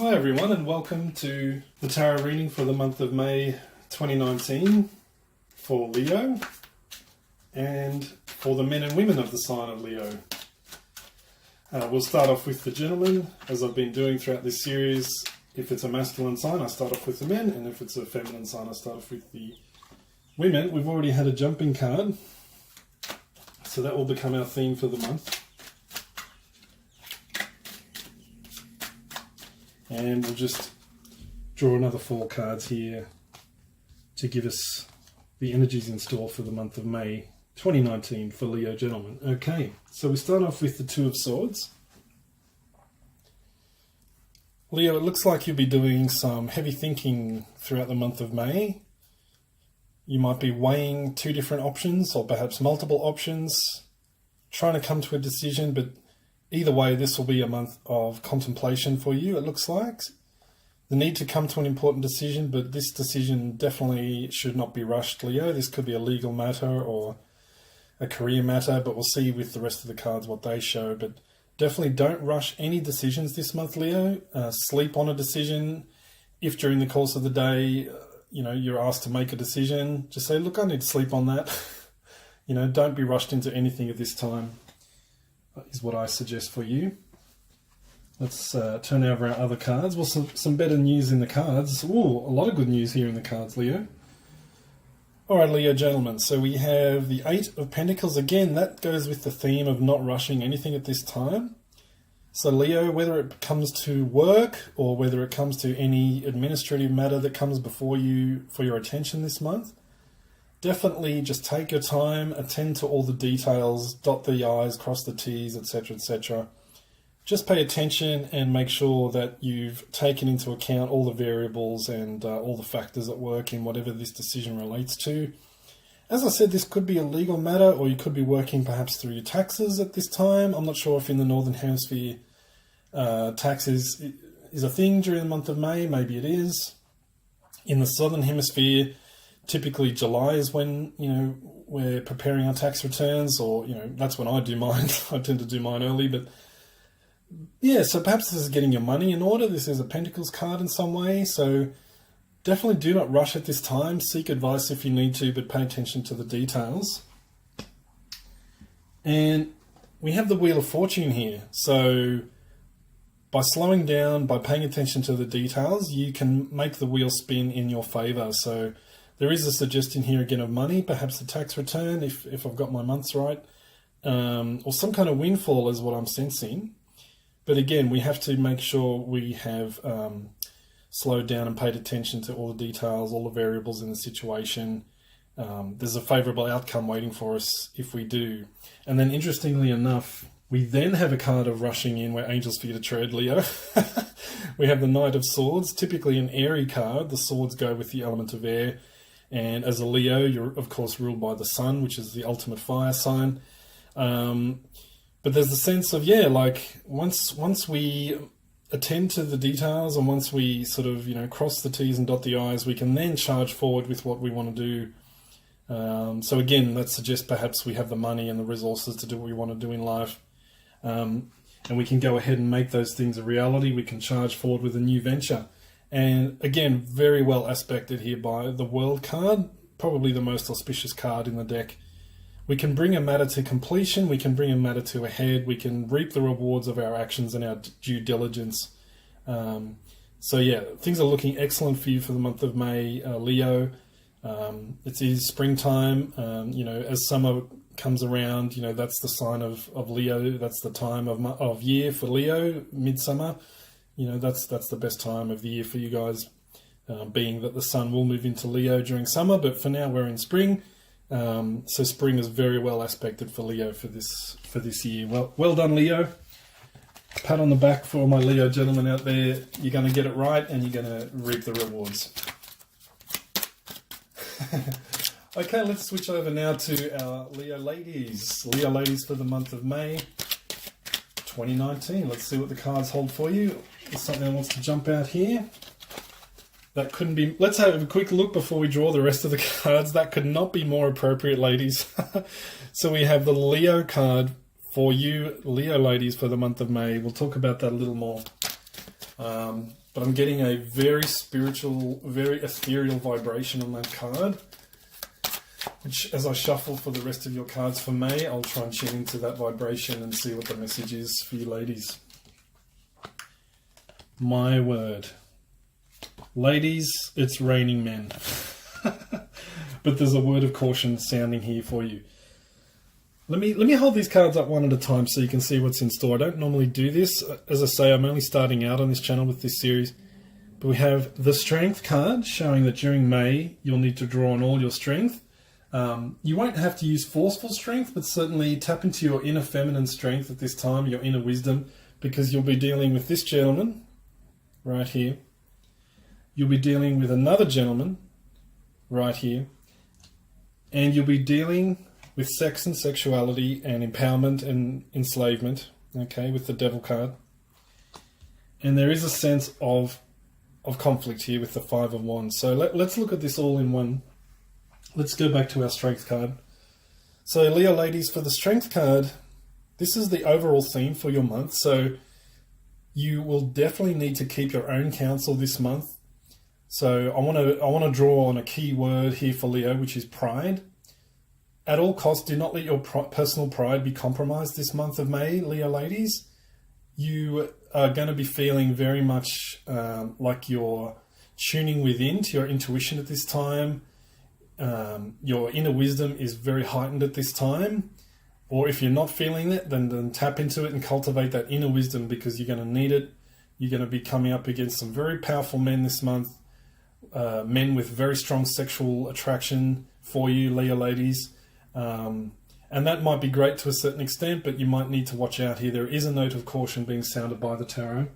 Hi everyone, and welcome to the tarot reading for the month of May 2019 for Leo and for the men and women of the sign of Leo. We'll start off with the gentlemen, as I've been doing throughout this series. If it's a masculine sign, I start off with the men, and if it's a feminine sign, I start off with the women. We've already had a jumping card, so that will become our theme for the month. And we'll just draw another 4 cards here to give us the energies in store for the month of May 2019 for Leo gentlemen. Okay, so we start off with the Two of Swords. Leo, it looks like you'll be doing some heavy thinking throughout the month of May. You might be weighing 2 different options or perhaps multiple options, trying to come to a decision, but either way, this will be a month of contemplation for you, it looks like. The need to come to an important decision, but this decision definitely should not be rushed, Leo. This could be a legal matter or a career matter, but we'll see with the rest of the cards what they show. But definitely don't rush any decisions this month, Leo. Sleep on a decision. If during the course of the day, you're asked to make a decision, just say, look, I need to sleep on that. Don't be rushed into anything at this time. Is what I suggest for you. Let's turn over our other cards. Well, some better news in the cards. Ooh, a lot of good news here in the cards, Leo. Alright, Leo gentlemen, so we have the 8 of Pentacles. Again, that goes with the theme of not rushing anything at this time. So Leo, whether it comes to work or whether it comes to any administrative matter that comes before you for your attention this month, definitely just take your time, attend to all the details, dot the I's, cross the T's, etc., etc. Just pay attention and make sure that you've taken into account all the variables and all the factors at work in whatever this decision relates to. As I said, this could be a legal matter, or you could be working perhaps through your taxes at this time. I'm not sure if in the Northern Hemisphere taxes is a thing during the month of May. Maybe it is. In the Southern Hemisphere, typically July is when, we're preparing our tax returns, or, that's when I do mine. I tend to do mine early, but yeah, so perhaps this is getting your money in order. This is a Pentacles card in some way, so definitely do not rush at this time. Seek advice if you need to, but pay attention to the details. And we have the Wheel of Fortune here. So by slowing down, by paying attention to the details, you can make the wheel spin in your favor. So there is a suggestion here again of money, perhaps a tax return if I've got my months right, or some kind of windfall is what I'm sensing. But again, we have to make sure we have slowed down and paid attention to all the details, all the variables in the situation. There's a favourable outcome waiting for us if we do. And then interestingly enough, we then have a card of rushing in where angels fear to tread, Leo. We have the Knight of Swords, typically an airy card. The swords go with the element of air. And as a Leo, you're of course ruled by the sun, which is the ultimate fire sign. But there's the sense of, once we attend to the details and once we sort of, cross the T's and dot the I's, we can then charge forward with what we want to do. So again, that suggests perhaps we have the money and the resources to do what we want to do in life. And we can go ahead and make those things a reality. We can charge forward with a new venture. And again, very well aspected here by the World card, probably the most auspicious card in the deck. We can bring a matter to completion, we can bring a matter to a head, we can reap the rewards of our actions and our due diligence. So yeah, things are looking excellent for you for the month of May, Leo. It is springtime, as summer comes around, that's the sign of Leo, that's the time of year for Leo, midsummer. That's the best time of the year for you guys, being that the sun will move into Leo during summer, but for now we're in spring. So spring is very well aspected for Leo for this year. Well done, Leo. Pat on the back for my Leo gentlemen out there. You're going to get it right and you're going to reap the rewards. Okay, let's switch over now to our Leo ladies. Leo ladies for the month of May 2019. Let's see what the cards hold for you. There's something that wants to jump out here. That couldn't be... Let's have a quick look before we draw the rest of the cards. That could not be more appropriate, ladies. So we have the Leo card for you, Leo ladies, for the month of May. We'll talk about that a little more. but I'm getting a very spiritual, very ethereal vibration on that card, which as I shuffle for the rest of your cards for May, I'll try and tune into that vibration and see what the message is for you ladies. My word. Ladies, it's raining men. But there's a word of caution sounding here for you. Let me hold these cards up one at a time so you can see what's in store. I don't normally do this. As I say, I'm only starting out on this channel with this series. But we have the Strength card, showing that during May, you'll need to draw on all your strength. You won't have to use forceful strength, but certainly tap into your inner feminine strength at this time, your inner wisdom, because you'll be dealing with this gentleman right here. You'll be dealing with another gentleman right here. And you'll be dealing with sex and sexuality and empowerment and enslavement, okay, with the Devil card. And there is a sense of conflict here with the Five of Wands. So let's look at this all in one. Let's go back to our Strength card. So Leo ladies, for the Strength card, this is the overall theme for your month. So you will definitely need to keep your own counsel this month. So I want to draw on a key word here for Leo, which is pride. At all costs, do not let your personal pride be compromised this month of May, Leo ladies. You are going to be feeling very much like you're tuning within to your intuition at this time. Your inner wisdom is very heightened at this time. Or if you're not feeling it, then tap into it and cultivate that inner wisdom, because you're going to need it. You're going to be coming up against some very powerful men this month. Men with very strong sexual attraction for you, Leo ladies. And that might be great to a certain extent, but you might need to watch out here. There is a note of caution being sounded by the tarot.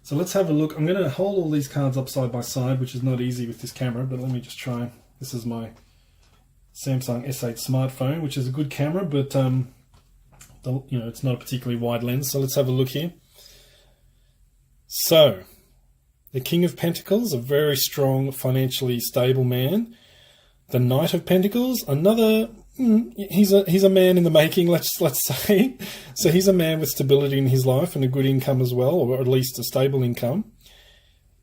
So let's have a look. I'm going to hold all these cards up side by side, which is not easy with this camera, but let me just try. This is my Samsung S8 smartphone, which is a good camera, but it's not a particularly wide lens. So let's have a look here. So the King of Pentacles, a very strong, financially stable man. The Knight of Pentacles, another, he's a man in the making, let's say. So he's a man with stability in his life and a good income as well, or at least a stable income.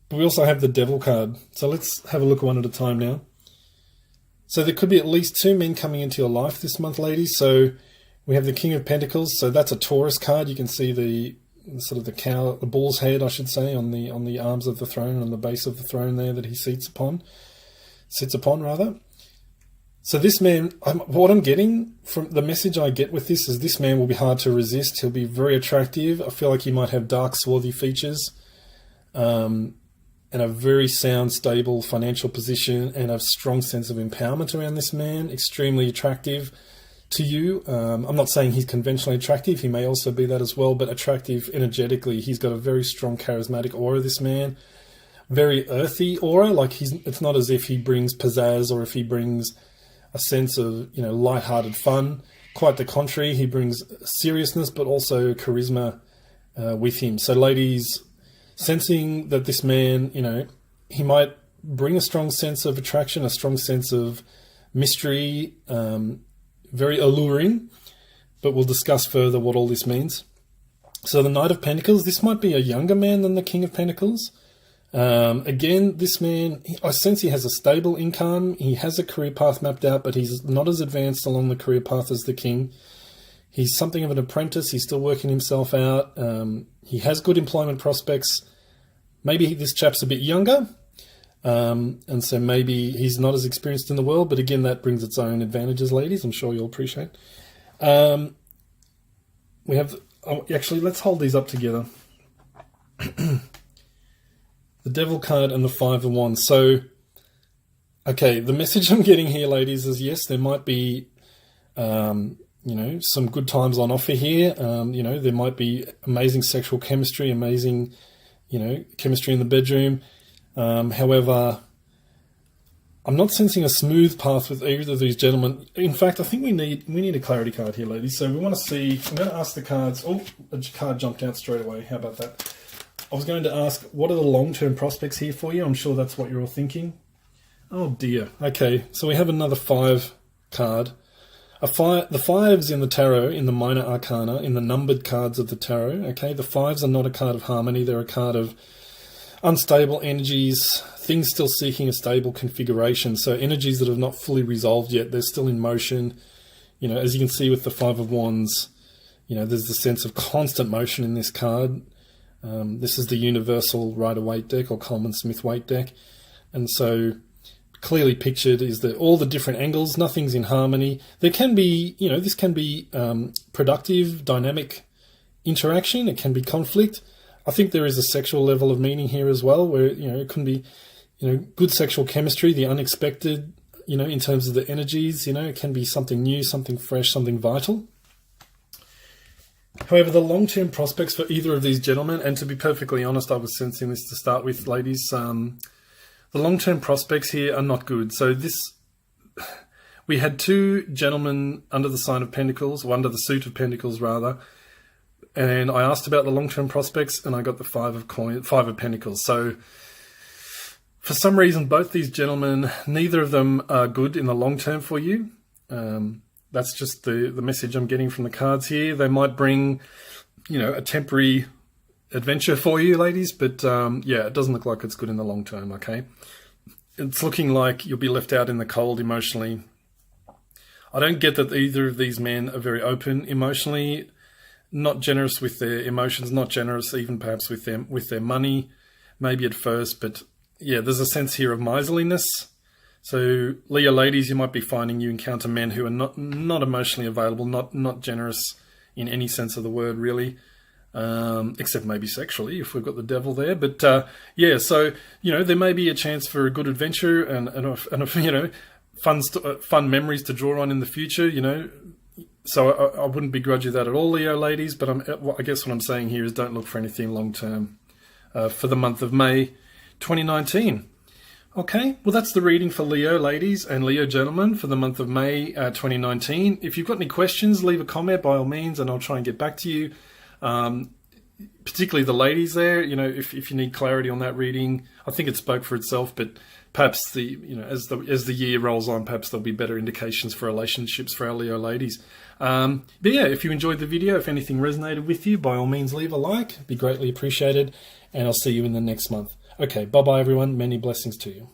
But we also have the Devil card. So let's have a look one at a time now. So there could be at least two men coming into your life this month, ladies. So we have the King of Pentacles. So that's a Taurus card. You can see the sort of the bull's head, I should say, on the arms of the throne, on the base of the throne there that he sits upon. So this man, what I'm getting from the message I get with this man will be hard to resist. He'll be very attractive. I feel like he might have dark, swarthy features, and a very sound, stable financial position, and a strong sense of empowerment around this man. Extremely attractive to you. I'm not saying he's conventionally attractive. He may also be that as well, but attractive energetically. He's got a very strong charismatic aura, this man. Very earthy aura. Like it's not as if he brings pizzazz or if he brings a sense of, lighthearted fun. Quite the contrary, he brings seriousness, but also charisma with him. So ladies, sensing that this man, he might bring a strong sense of attraction, a strong sense of mystery, very alluring, but we'll discuss further what all this means. So the Knight of Pentacles, this might be a younger man than the King of Pentacles. Again, this man, I sense he has a stable income. He has a career path mapped out, but he's not as advanced along the career path as the King. He's something of an apprentice. He's still working himself out. He has good employment prospects. Maybe this chap's a bit younger, and so maybe he's not as experienced in the world, but again, that brings its own advantages, ladies. I'm sure you'll appreciate. We have, actually, let's hold these up together. The Devil card and the Five of Wands. So, okay, the message I'm getting here, ladies, is yes, there might be, some good times on offer here. There might be amazing sexual chemistry, amazing, chemistry in the bedroom. However, I'm not sensing a smooth path with either of these gentlemen. In fact, I think we need a clarity card here, ladies. So we want to see, I'm going to ask the cards. Oh, a card jumped out straight away. How about that? I was going to ask, what are the long-term prospects here for you? I'm sure that's what you're all thinking. Oh dear. Okay, so we have another 5 card. The 5s in the tarot, in the minor arcana, in the numbered cards of the tarot. Okay, the 5s are not a card of harmony. They're a card of unstable energies, things still seeking a stable configuration. So energies that have not fully resolved yet, they're still in motion. You know, as you can see with the Five of Wands, you know, there's the sense of constant motion in this card. This is the Universal Rider-Waite deck, or Coleman-Smith-Waite deck. And so clearly pictured is that all the different angles, nothing's in harmony. There can be, you know, this can be productive, dynamic interaction. It can be conflict. I think there is a sexual level of meaning here as well, where, you know, it can be, you know, good sexual chemistry, the unexpected, you know, in terms of the energies, you know, it can be something new, something fresh, something vital. However, the long-term prospects for either of these gentlemen, and to be perfectly honest, I was sensing this to start with, ladies, the long-term prospects here are not good. So we had two gentlemen under the sign of Pentacles, or under the suit of Pentacles rather, and I asked about the long-term prospects, and I got the Five of Pentacles. So for some reason, both these gentlemen, neither of them are good in the long term for you. That's just the message I'm getting from the cards here. They might bring, you know, a temporary adventure for you, ladies, but yeah, it doesn't look like it's good in the long term, okay? It's looking like you'll be left out in the cold emotionally. I don't get that either of these men are very open emotionally, not generous with their emotions, not generous even perhaps with their money, maybe at first, but yeah, there's a sense here of miserliness. So Leo ladies, you might be finding you encounter men who are not emotionally available, not generous in any sense of the word, really. Except maybe sexually, if we've got the devil there. But yeah, so, you know, there may be a chance for a good adventure and you know, fun memories to draw on in the future, you know. So I wouldn't begrudge you that at all, Leo ladies, but I guess what I'm saying here is don't look for anything long-term for the month of May 2019. Okay, well, that's the reading for Leo ladies and Leo gentlemen for the month of May 2019. If you've got any questions, leave a comment by all means, and I'll try and get back to you. Particularly the ladies there, you know, if you need clarity on that reading, I think it spoke for itself, but perhaps as the year rolls on, perhaps there'll be better indications for relationships for our Leo ladies. But yeah, if you enjoyed the video, if anything resonated with you, by all means leave a like, it'd be greatly appreciated, and I'll see you in the next month. Okay, bye-bye everyone, many blessings to you.